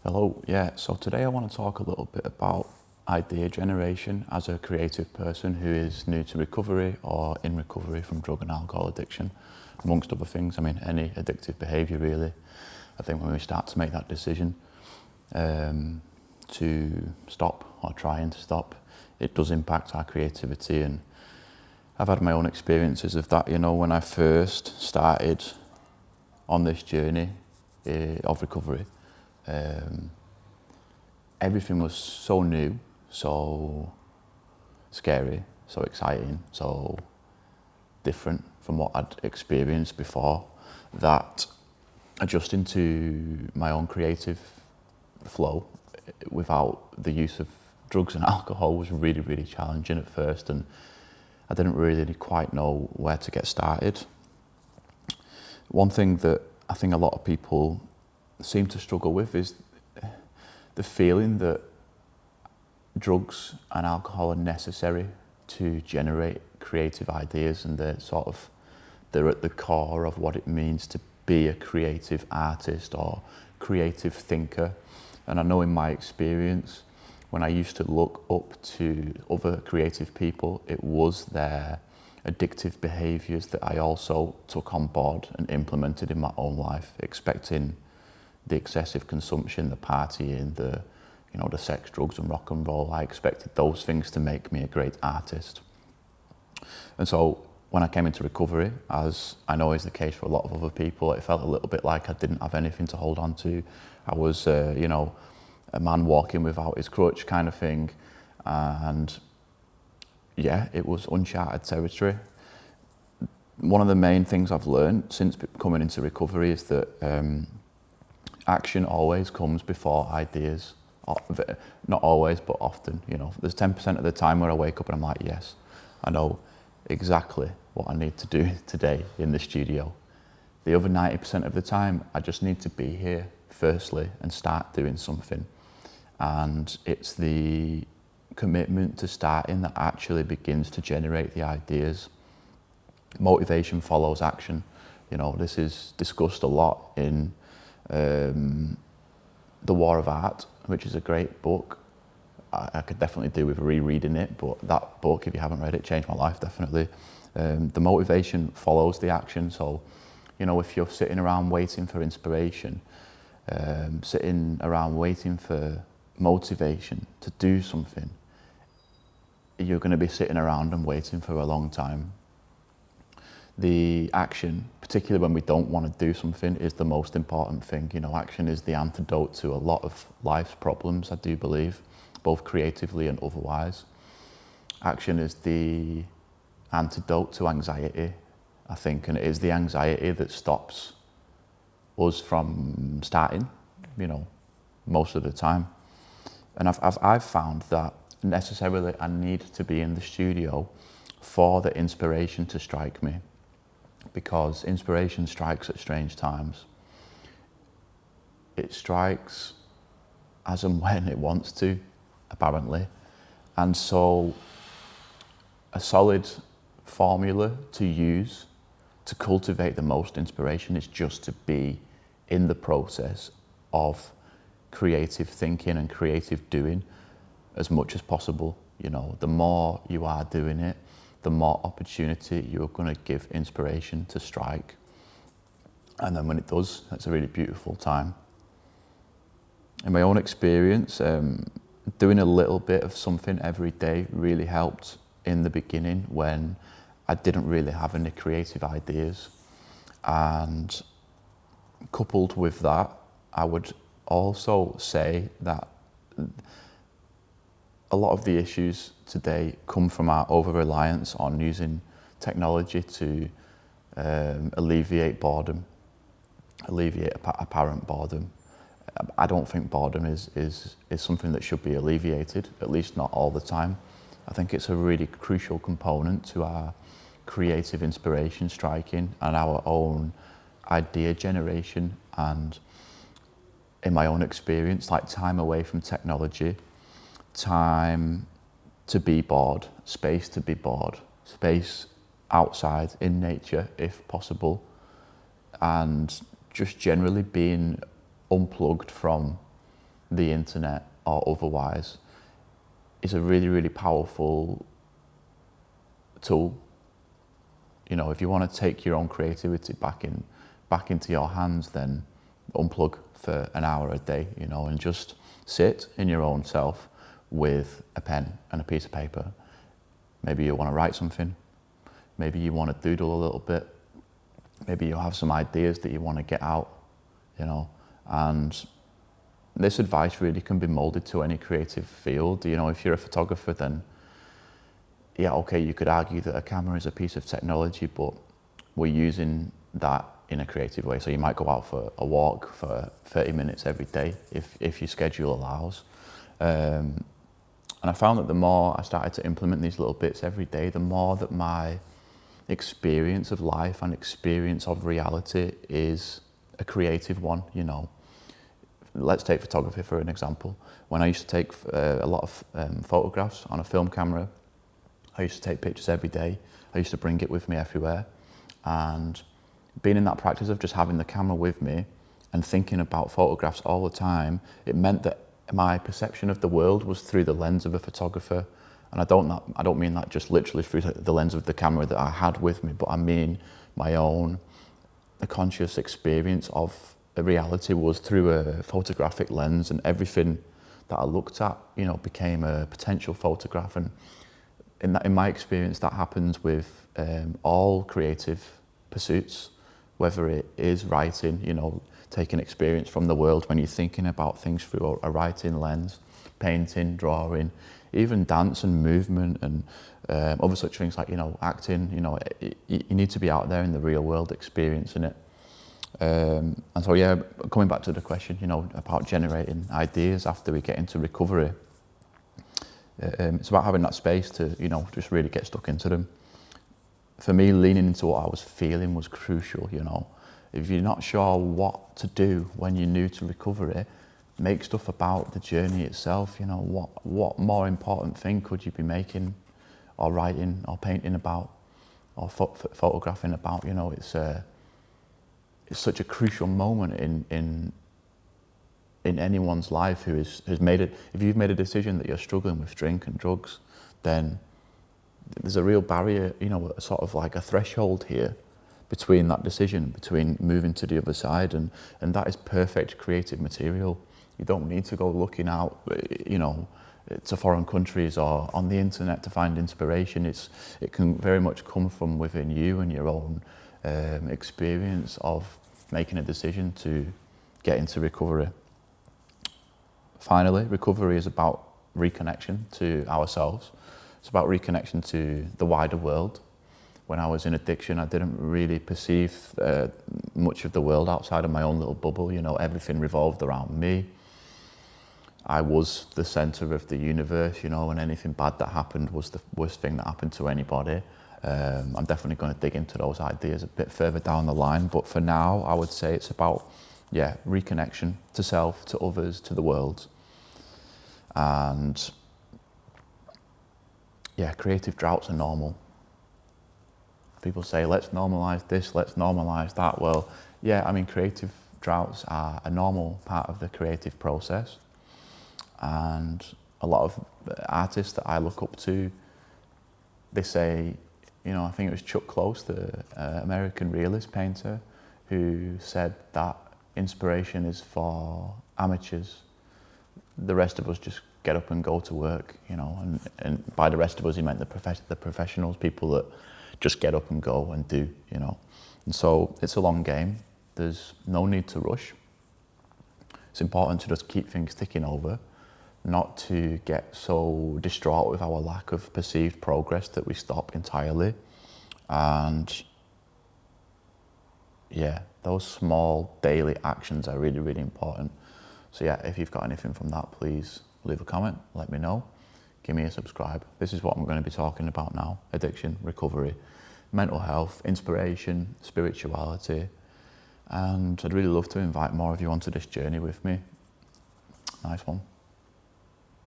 Hello, yeah, so today I want to talk a little bit about idea generation as a creative person who is new to recovery or in recovery from drug and alcohol addiction, amongst other things. I mean, any addictive behaviour really. I think when we start to make that decision to stop or trying to stop, it does impact our creativity. And I've had my own experiences of that, when I first started on this journey of recovery. Everything was so new, so scary, so exciting, so different from what I'd experienced before, that adjusting to my own creative flow without the use of drugs and alcohol was really, really challenging at first, and I didn't really quite know where to get started. One thing that I think a lot of people seem to struggle with is the feeling that drugs and alcohol are necessary to generate creative ideas, and they're at the core of what it means to be a creative artist or creative thinker. And I know in my experience, when I used to look up to other creative people, it was their addictive behaviours that I also took on board and implemented in my own life, expecting the excessive consumption, the partying, the sex, drugs and rock and roll. I expected those things to make me a great artist. And so when I came into recovery, as I know is the case for a lot of other people, it felt a little bit like I didn't have anything to hold on to. I was, a man walking without his crutch kind of thing. And yeah, it was uncharted territory. One of the main things I've learned since coming into recovery is that action always comes before ideas. Not always, but often. There's 10% of the time where I wake up and I'm like, yes, I know exactly what I need to do today in the studio. The other 90% of the time, I just need to be here firstly and start doing something. And it's the commitment to starting that actually begins to generate the ideas. Motivation follows action. This is discussed a lot in The War of Art, which is a great book. I could definitely do with rereading it, but that book, if you haven't read it, changed my life, definitely. The motivation follows the action. So, if you're sitting around waiting for inspiration, sitting around waiting for motivation to do something, you're going to be sitting around and waiting for a long time. The action, particularly when we don't want to do something, is the most important thing. Action is the antidote to a lot of life's problems, I do believe, both creatively and otherwise. Action is the antidote to anxiety, I think, and it is the anxiety that stops us from starting, most of the time. And I've found that necessarily I need to be in the studio for the inspiration to strike me, because inspiration strikes at strange times. It strikes as and when it wants to, apparently. And so a solid formula to use to cultivate the most inspiration is just to be in the process of creative thinking and creative doing as much as possible. The more you are doing it, the more opportunity you're going to give inspiration to strike. And then when it does, that's a really beautiful time. In my own experience, doing a little bit of something every day really helped in the beginning when I didn't really have any creative ideas. And coupled with that, I would also say that a lot of the issues today come from our over-reliance on using technology to alleviate boredom, alleviate apparent boredom. I don't think boredom is something that should be alleviated, at least not all the time. I think it's a really crucial component to our creative inspiration striking and our own idea generation. And in my own experience, like time away from technology, time to be bored, space to be bored, space outside in nature if possible, and just generally being unplugged from the internet or otherwise is a really, really powerful tool. You know, if you want to take your own creativity back into your hands, then unplug for an hour a day, you know, and just sit in your own self with a pen and a piece of paper. Maybe you want to write something. Maybe you want to doodle a little bit. Maybe you have some ideas that you want to get out, you know, and this advice really can be molded to any creative field. You know, if you're a photographer, then yeah, okay, you could argue that a camera is a piece of technology, but we're using that in a creative way. So you might go out for a walk for 30 minutes every day if your schedule allows. And I found that the more I started to implement these little bits every day, the more that my experience of life and experience of reality is a creative one, you know. Let's take photography for an example. When I used to take a lot of photographs on a film camera, I used to take pictures every day. I used to bring it with me everywhere. And being in that practice of just having the camera with me and thinking about photographs all the time, it meant that my perception of the world was through the lens of a photographer. And I don't mean that just literally through the lens of the camera that I had with me, but I mean my own conscious experience of a reality was through a photographic lens, and everything that I looked at, you know, became a potential photograph. And in my experience, that happens with all creative pursuits, whether it is writing, you know, taking experience from the world when you're thinking about things through a writing lens, painting, drawing, even dance and movement and other such things like, you know, acting. You know, you need to be out there in the real world experiencing it. And so, yeah, coming back to the question, you know, about generating ideas after we get into recovery, it's about having that space to, you know, just really get stuck into them. For me, leaning into what I was feeling was crucial, you know. If you're not sure what to do when you're new to recovery, make stuff about the journey itself, you know. What more important thing could you be making or writing or painting about or photographing about, you know. It's such a crucial moment in anyone's life who has made it. If you've made a decision that you're struggling with drink and drugs, then there's a real barrier, you know, sort of like a threshold here between that decision, between moving to the other side, and that is perfect creative material. You don't need to go looking out, you know, to foreign countries or on the internet to find inspiration. It can very much come from within you and your own experience of making a decision to get into recovery. Finally, recovery is about reconnection to ourselves. It's about reconnection to the wider world. When I was in addiction, I didn't really perceive much of the world outside of my own little bubble. You know, everything revolved around me. I was the center of the universe, you know, and anything bad that happened was the worst thing that happened to anybody. I'm definitely going to dig into those ideas a bit further down the line, but for now, I would say it's about, yeah, reconnection to self, to others, to the world. And yeah, creative droughts are normal. People say, let's normalize this, let's normalize that. Well, yeah, I mean, creative droughts are a normal part of the creative process. And a lot of artists that I look up to, they say, you know, I think it was Chuck Close, the American realist painter, who said that inspiration is for amateurs. The rest of us just get up and go to work, you know, and by the rest of us, he meant the professionals, people that just get up and go and do, you know. And so it's a long game. There's no need to rush. It's important to just keep things ticking over, not to get so distraught with our lack of perceived progress that we stop entirely. And yeah, those small daily actions are really, really important. So yeah, if you've got anything from that, please leave a comment, let me know, give me a subscribe. This is what I'm going to be talking about now: addiction, recovery, mental health, inspiration, spirituality. And I'd really love to invite more of you onto this journey with me. Nice one.